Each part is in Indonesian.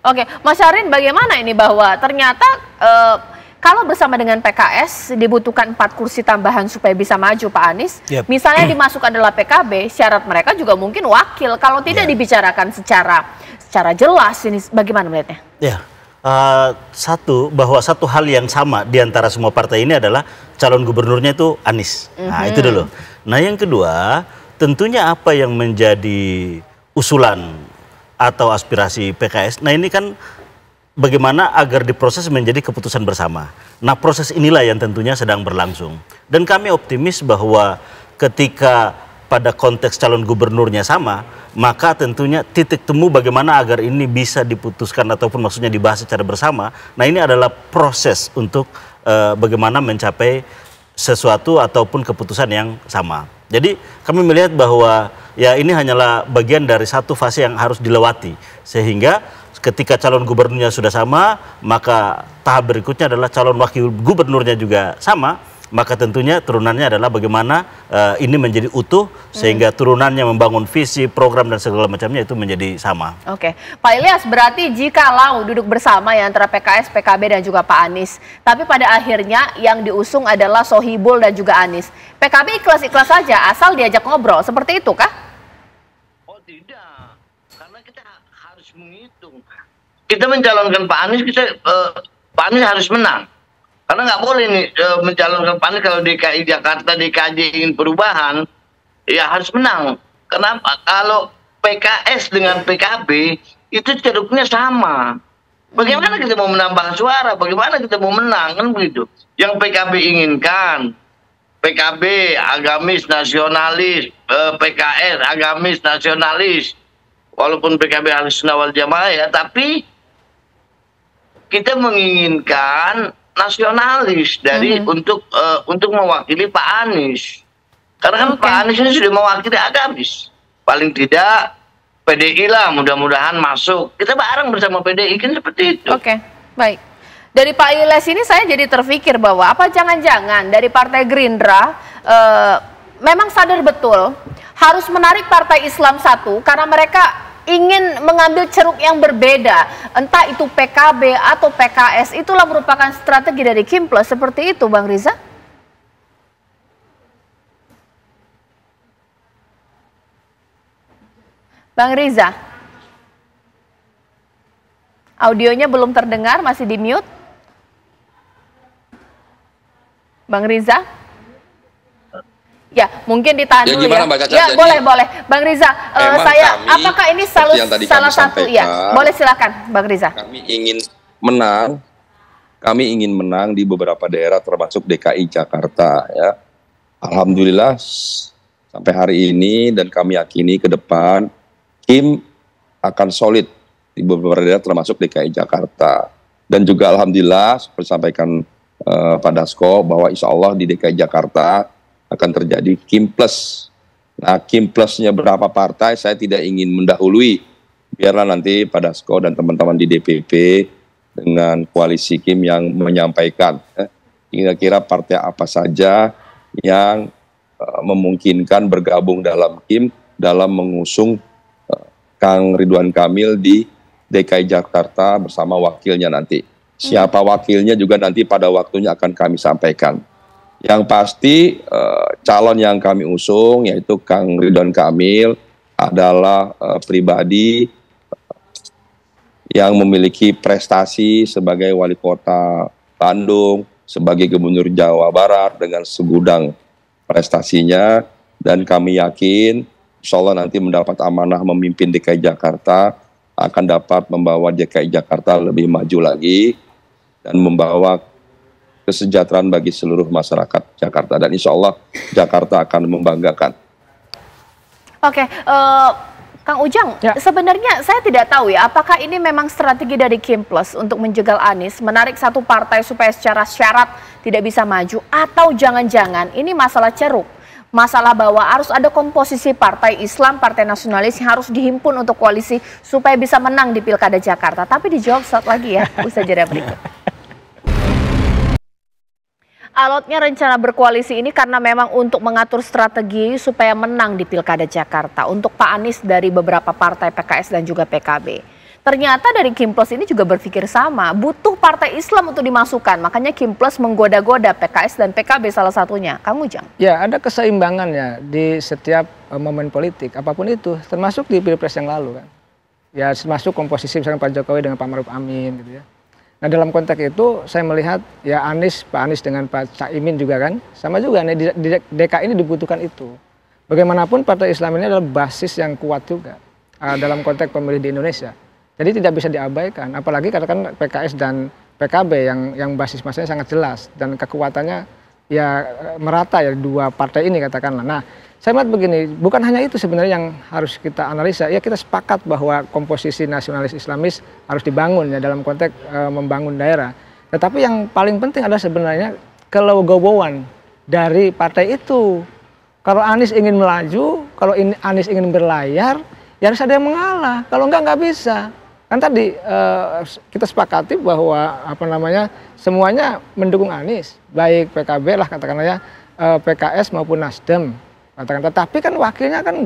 Oke, Mas Syahrin, bagaimana ini bahwa ternyata kalau bersama dengan PKS dibutuhkan 4 kursi tambahan supaya bisa maju Pak Anies. Misalnya dimasuk adalah PKB, syarat mereka juga mungkin wakil. Kalau tidak dibicarakan secara jelas, ini bagaimana melihatnya? Bahwa satu hal yang sama di antara semua partai ini adalah calon gubernurnya itu Anies. Nah, itu dulu. Nah, yang kedua, tentunya apa yang menjadi usulan atau aspirasi PKS. Nah, ini kan bagaimana agar diproses menjadi keputusan bersama. Nah, proses inilah yang tentunya sedang berlangsung. Dan kami optimis bahwa ketika pada konteks calon gubernurnya sama, maka tentunya titik temu bagaimana agar ini bisa diputuskan ataupun maksudnya dibahas secara bersama. Nah, ini adalah proses untuk bagaimana mencapai sesuatu ataupun keputusan yang sama. Jadi kami melihat bahwa ya ini hanyalah bagian dari satu fase yang harus dilewati. Sehingga ketika calon gubernurnya sudah sama, maka tahap berikutnya adalah calon wakil gubernurnya juga sama. Maka tentunya turunannya adalah bagaimana ini menjadi utuh sehingga turunannya membangun visi, program dan segala macamnya itu menjadi sama. Oke, Pak Ilyas, berarti jikalau duduk bersama ya antara PKS, PKB dan juga Pak Anies, tapi pada akhirnya yang diusung adalah Sohibul dan juga Anies, PKB ikhlas-ikhlas saja asal diajak ngobrol, seperti itu kah? Oh tidak, karena kita harus menghitung. Kita mencalonkan Pak Anies, Pak Anies harus menang. Karena nggak boleh nih mencalonkan Pak Anies kalau DKI Jakarta, DKJ ingin perubahan, ya harus menang. Kenapa? Kalau PKS dengan PKB itu ceruknya sama. Bagaimana kita mau menambah suara? Bagaimana kita mau menang? Kan begitu. Yang PKB inginkan, PKB agamis nasionalis, PKS agamis nasionalis. Walaupun PKB harus wal jamaah ya, tapi kita menginginkan nasionalis dari untuk mewakili Pak Anies. Karena kan Pak Anies ini sudah mewakili agamis. Paling tidak PDI lah mudah-mudahan masuk. Kita bareng bersama PDI kan seperti itu. Oke, baik. Dari Pak Ilyas ini saya jadi terpikir bahwa apa jangan-jangan dari Partai Gerindra memang sadar betul harus menarik Partai Islam satu karena mereka ingin mengambil ceruk yang berbeda, entah itu PKB atau PKS, itulah merupakan strategi dari Kim Plus, seperti itu Bang Riza? Bang Riza, audionya belum terdengar, masih di mute. Bang Riza? Ya, mungkin ditahan dulu ya. Ya, boleh. Bang Riza, apakah ini salah satu? Ya, boleh silakan, Bang Riza. Kami ingin menang di beberapa daerah termasuk DKI Jakarta ya. Alhamdulillah sampai hari ini dan kami yakini ke depan Kim akan solid di beberapa daerah termasuk DKI Jakarta. Dan juga alhamdulillah seperti sampaikan Pak Dasko bahwa insya Allah di DKI Jakarta akan terjadi Kim Plus. Nah, Kim Plusnya berapa partai saya tidak ingin mendahului. Biarlah nanti Pak Dasko dan teman-teman di DPP dengan koalisi Kim yang menyampaikan kira-kira partai apa saja yang memungkinkan bergabung dalam Kim dalam mengusung Kang Ridwan Kamil di DKI Jakarta bersama wakilnya nanti. Siapa wakilnya juga nanti pada waktunya akan kami sampaikan. Yang pasti calon yang kami usung yaitu Kang Ridwan Kamil adalah pribadi yang memiliki prestasi sebagai wali kota Bandung, sebagai gubernur Jawa Barat dengan segudang prestasinya, dan kami yakin insya Allah nanti mendapat amanah memimpin DKI Jakarta akan dapat membawa DKI Jakarta lebih maju lagi dan membawa kesejahteraan bagi seluruh masyarakat Jakarta, dan insya Allah Jakarta akan membanggakan. Oke, Kang Ujang, sebenarnya saya tidak tahu ya, apakah ini memang strategi dari Kim Plus untuk menjegal Anies, menarik satu partai supaya secara syarat tidak bisa maju, atau jangan-jangan ini masalah ceruk, masalah bahwa harus ada komposisi partai Islam, partai nasionalis yang harus dihimpun untuk koalisi supaya bisa menang di Pilkada Jakarta. Tapi dijawab saat lagi ya, usaha jeda berikut. Alotnya rencana berkoalisi ini karena memang untuk mengatur strategi supaya menang di Pilkada Jakarta untuk Pak Anies dari beberapa partai PKS dan juga PKB. Ternyata dari Kim Plus ini juga berpikir sama, butuh partai Islam untuk dimasukkan. Makanya Kim Plus menggoda-goda PKS dan PKB salah satunya. Kang Ujang. Ya, ada keseimbangan ya di setiap momen politik, apapun itu, termasuk di Pilpres yang lalu kan. Ya, termasuk komposisi misalnya Pak Jokowi dengan Pak Maruf Amin gitu ya. Nah, dalam konteks itu saya melihat ya Pak Anies dengan Pak Caimin juga kan, sama juga nih, di DKI ini dibutuhkan itu. Bagaimanapun Partai Islam ini adalah basis yang kuat juga dalam konteks pemilih di Indonesia. Jadi tidak bisa diabaikan, apalagi katakan PKS dan PKB yang basis masanya sangat jelas dan kekuatannya ya merata ya dua partai ini katakanlah. Nah, saya melihat begini, bukan hanya itu sebenarnya yang harus kita analisa. Ya kita sepakat bahwa komposisi nasionalis Islamis harus dibangun ya dalam konteks membangun daerah. Tetapi yang paling penting adalah sebenarnya kelegowoan dari partai itu. Kalau Anies ingin melaju, kalau Anies ingin berlayar, ya harus ada yang mengalah. Kalau nggak bisa. Kan tadi kita sepakati bahwa semuanya mendukung Anies, baik PKB lah katakanlah ya, PKS maupun Nasdem katakan. Tetapi kan wakilnya kan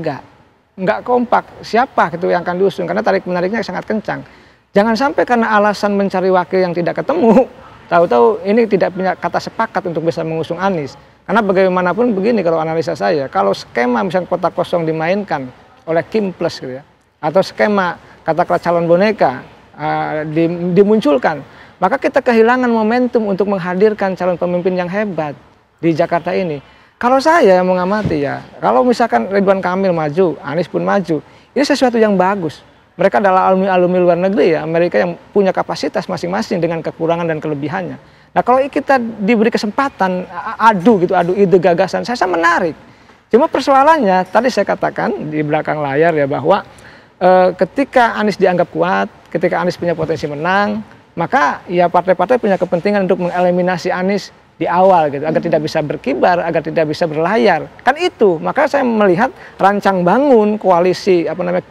nggak kompak siapa gitu yang akan diusung karena tarik menariknya sangat kencang. Jangan sampai karena alasan mencari wakil yang tidak ketemu, tahu-tahu ini tidak punya kata sepakat untuk bisa mengusung Anies. Karena bagaimanapun begini kalau analisa saya, kalau skema misalnya kota kosong dimainkan oleh Kim Plus gitu ya, atau skema katakanlah calon boneka dimunculkan, maka kita kehilangan momentum untuk menghadirkan calon pemimpin yang hebat di Jakarta ini. Kalau saya mengamati ya, kalau misalkan Ridwan Kamil maju, Anies pun maju, ini sesuatu yang bagus. Mereka adalah alumni luar negeri ya, mereka yang punya kapasitas masing-masing dengan kekurangan dan kelebihannya. Nah kalau kita diberi kesempatan adu ide gagasan, saya menarik. Cuma persoalannya, tadi saya katakan di belakang layar ya bahwa ketika Anies dianggap kuat, ketika Anies punya potensi menang, maka ya partai-partai punya kepentingan untuk mengeliminasi Anies di awal gitu, agar tidak bisa berkibar, agar tidak bisa berlayar. Kan itu, maka saya melihat rancang bangun koalisi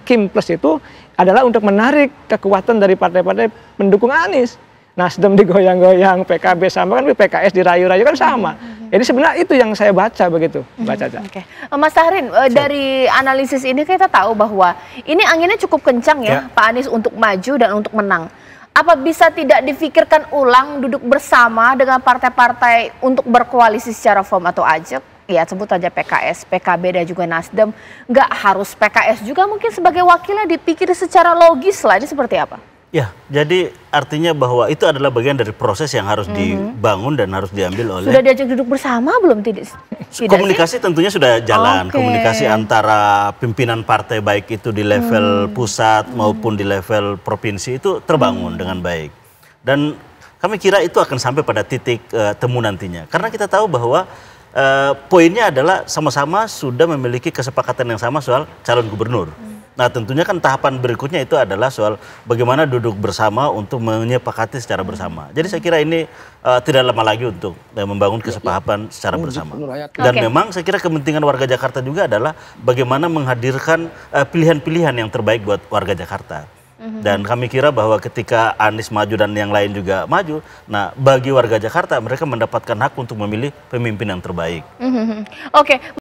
Kim Plus itu adalah untuk menarik kekuatan dari partai-partai pendukung Anies. Nasdem digoyang-goyang, PKB sama kan, PKS dirayu-rayu kan sama. Jadi sebenarnya itu yang saya baca begitu, Mbak Caca. Oke. Mas Tahrin, dari analisis ini kita tahu bahwa ini anginnya cukup kencang ya, Pak Anies untuk maju dan untuk menang. Apa bisa tidak difikirkan ulang duduk bersama dengan partai-partai untuk berkoalisi secara firm atau ajak? Ya sebut aja PKS, PKB dan juga Nasdem. Nggak harus PKS juga mungkin sebagai wakilnya dipikir secara logis lah, ini seperti apa? Ya, jadi artinya bahwa itu adalah bagian dari proses yang harus dibangun dan harus diambil oleh... Sudah diajak duduk bersama belum? Komunikasi tentunya sudah jalan. Komunikasi antara pimpinan partai baik itu di level pusat maupun di level provinsi itu terbangun dengan baik. Dan kami kira itu akan sampai pada titik temu nantinya. Karena kita tahu bahwa poinnya adalah sama-sama sudah memiliki kesepakatan yang sama soal calon gubernur. Nah tentunya kan tahapan berikutnya itu adalah soal bagaimana duduk bersama untuk menyepakati secara bersama. Jadi saya kira ini tidak lama lagi untuk membangun kesepakatan secara bersama. Dan memang saya kira kepentingan warga Jakarta juga adalah bagaimana menghadirkan pilihan-pilihan yang terbaik buat warga Jakarta. Dan kami kira bahwa ketika Anies maju dan yang lain juga maju, nah bagi warga Jakarta mereka mendapatkan hak untuk memilih pemimpin yang terbaik. Oke.